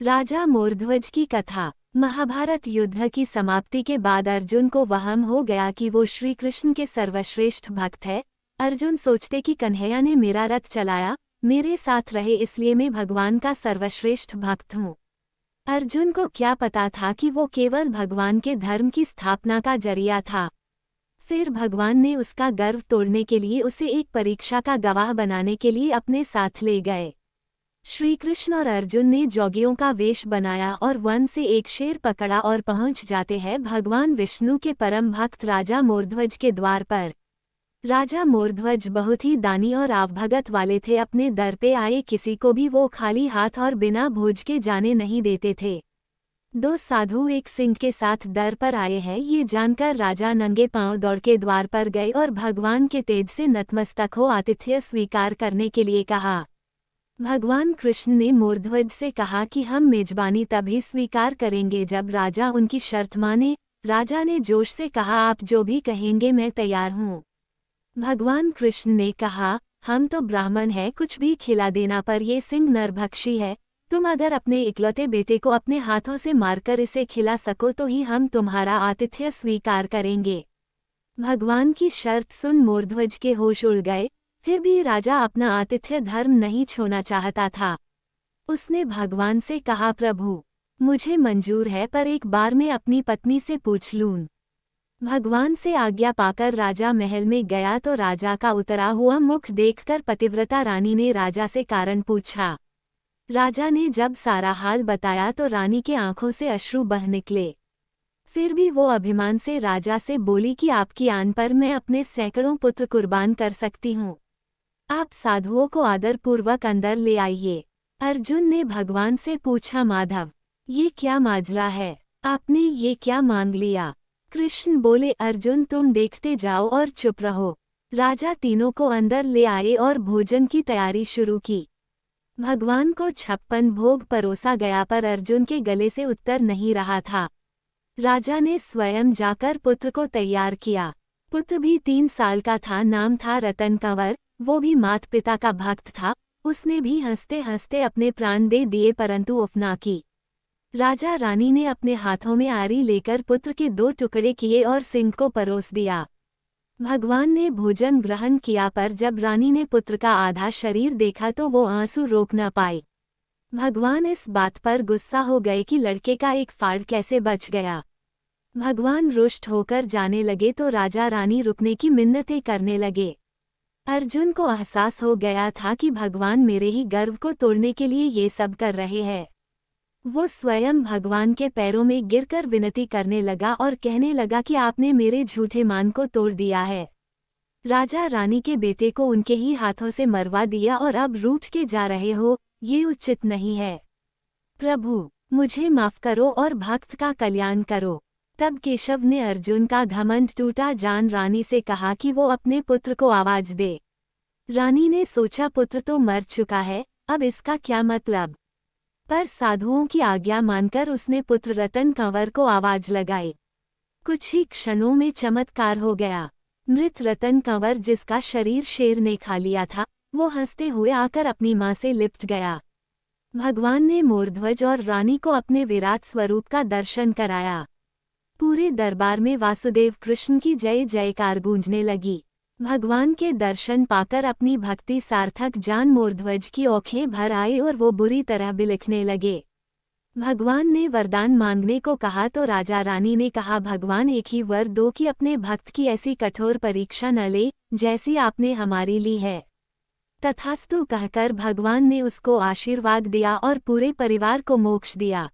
राजा मोरध्वज की कथा। महाभारत युद्ध की समाप्ति के बाद अर्जुन को वहम हो गया कि वो श्री कृष्ण के सर्वश्रेष्ठ भक्त है। अर्जुन सोचते कि कन्हैया ने मेरा रथ चलाया, मेरे साथ रहे, इसलिए मैं भगवान का सर्वश्रेष्ठ भक्त हूँ। अर्जुन को क्या पता था कि वो केवल भगवान के धर्म की स्थापना का जरिया था। फिर भगवान ने उसका गर्व तोड़ने के लिए उसे एक परीक्षा का गवाह बनाने के लिए अपने साथ ले गए। श्री कृष्ण और अर्जुन ने जोगियों का वेश बनाया और वन से एक शेर पकड़ा और पहुंच जाते हैं भगवान विष्णु के परम भक्त राजा मोरध्वज के द्वार पर। राजा मोरध्वज बहुत ही दानी और आवभगत वाले थे। अपने दर पे आए किसी को भी वो खाली हाथ और बिना भोज के जाने नहीं देते थे। दो साधु एक सिंह के साथ दर पर आए हैं, ये जानकर राजा नंगे पांव दौड़ के द्वार पर गए और भगवान के तेज से नतमस्तक हो आतिथ्य स्वीकार करने के लिए कहा। भगवान कृष्ण ने मोरध्वज से कहा कि हम मेजबानी तभी स्वीकार करेंगे जब राजा उनकी शर्त माने। राजा ने जोश से कहा, आप जो भी कहेंगे मैं तैयार हूँ। भगवान कृष्ण ने कहा, हम तो ब्राह्मण हैं, कुछ भी खिला देना, पर ये सिंह नरभक्षी है। तुम अगर अपने इकलौते बेटे को अपने हाथों से मारकर इसे खिला सको तो ही हम तुम्हारा आतिथ्य स्वीकार करेंगे। भगवान की शर्त सुन मोरध्वज के होश उड़ गए। फिर भी राजा अपना आतिथ्य धर्म नहीं छोड़ना चाहता था। उसने भगवान से कहा, प्रभु मुझे मंजूर है, पर एक बार मैं अपनी पत्नी से पूछ लूं। भगवान से आज्ञा पाकर राजा महल में गया तो राजा का उतरा हुआ मुख देखकर पतिव्रता रानी ने राजा से कारण पूछा। राजा ने जब सारा हाल बताया तो रानी के आंखों से अश्रु बह निकले। फिर भी वो अभिमान से राजा से बोली कि आपकी आन पर मैं अपने सैकड़ों पुत्र कुर्बान कर सकती हूँ। आप साधुओं को आदरपूर्वक अंदर ले आइए। अर्जुन ने भगवान से पूछा, माधव ये क्या माजरा है, आपने ये क्या मांग लिया? कृष्ण बोले, अर्जुन तुम देखते जाओ और चुप रहो। राजा तीनों को अंदर ले आए और भोजन की तैयारी शुरू की। भगवान को 56 भोग परोसा गया, पर अर्जुन के गले से उत्तर नहीं रहा था। राजा ने स्वयं जाकर पुत्र को तैयार किया। पुत्र भी 3 साल का था, नाम था रतन कंवर। वो भी माता पिता का भक्त था। उसने भी हंसते हंसते अपने प्राण दे दिए, परंतु उफ ना की। राजा रानी ने अपने हाथों में आरी लेकर पुत्र के 2 टुकड़े किए और सिंह को परोस दिया। भगवान ने भोजन ग्रहण किया, पर जब रानी ने पुत्र का आधा शरीर देखा तो वो आंसू रोक न पाई। भगवान इस बात पर गुस्सा हो गए कि लड़के का एक फाड़ कैसे बच गया। भगवान रुष्ट होकर जाने लगे तो राजा रानी रुकने की मिन्नतें करने लगे। अर्जुन को एहसास हो गया था कि भगवान मेरे ही गर्व को तोड़ने के लिए ये सब कर रहे हैं। वो स्वयं भगवान के पैरों में गिरकर विनती करने लगा और कहने लगा कि आपने मेरे झूठे मान को तोड़ दिया है। राजा रानी के बेटे को उनके ही हाथों से मरवा दिया और अब रूठ के जा रहे हो, ये उचित नहीं है। प्रभु मुझे माफ करो और भक्त का कल्याण करो। तब केशव ने अर्जुन का घमंड टूटा जान रानी से कहा कि वो अपने पुत्र को आवाज दे। रानी ने सोचा पुत्र तो मर चुका है, अब इसका क्या मतलब। पर साधुओं की आज्ञा मानकर उसने पुत्र रतन कंवर को आवाज लगाई। कुछ ही क्षणों में चमत्कार हो गया। मृत रतन कंवर, जिसका शरीर शेर ने खा लिया था, वो हंसते हुए आकर अपनी मां से लिपट गया। भगवान ने मोरध्वज और रानी को अपने विराट स्वरूप का दर्शन कराया। पूरे दरबार में वासुदेव कृष्ण की जय जयकार गूंजने लगी। भगवान के दर्शन पाकर अपनी भक्ति सार्थक जान मोरध्वज की आंखें भर आई और वो बुरी तरह बिलखने लगे। भगवान ने वरदान मांगने को कहा तो राजा रानी ने कहा, भगवान एक ही वर दो कि अपने भक्त की ऐसी कठोर परीक्षा न ले जैसी आपने हमारी ली है। तथास्तु कहकर भगवान ने उसको आशीर्वाद दिया और पूरे परिवार को मोक्ष दिया।